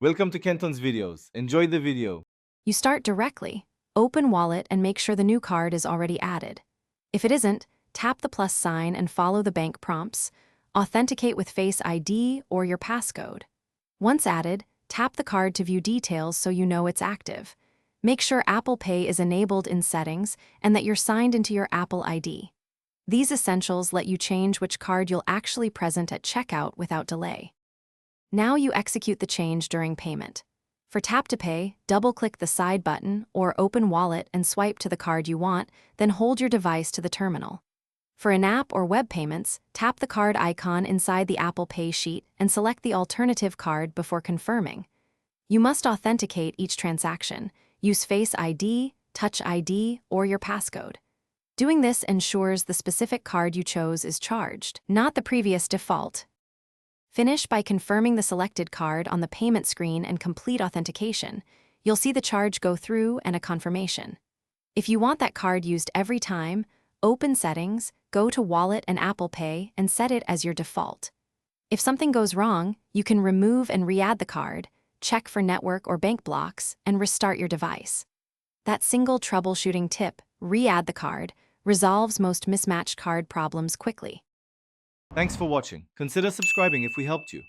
Welcome to Kenton's videos. Enjoy the video. You start directly. Open Wallet and make sure the new card is already added. If it isn't, tap the plus sign and follow the bank prompts. Authenticate with Face ID or your passcode. Once added, tap the card to view details so you know it's active. Make sure Apple Pay is enabled in settings and that you're signed into your Apple ID. These essentials let you change which card you'll actually present at checkout without delay. Now you execute the change during payment. For Tap to Pay, double-click the side button or open Wallet and swipe to the card you want, then hold your device to the terminal. For in-app or web payments, tap the card icon inside the Apple Pay sheet and select the alternative card before confirming. You must authenticate each transaction. Use Face ID, Touch ID, or your passcode. Doing this ensures the specific card you chose is charged, not the previous default. Finish by confirming the selected card on the payment screen and complete authentication. You'll see the charge go through and a confirmation. If you want that card used every time, open Settings, go to Wallet and Apple Pay, and set it as your default. If something goes wrong, you can remove and re-add the card, check for network or bank blocks, and restart your device. That single troubleshooting tip, re-add the card, resolves most mismatched card problems quickly. Thanks for watching. Consider subscribing if we helped you.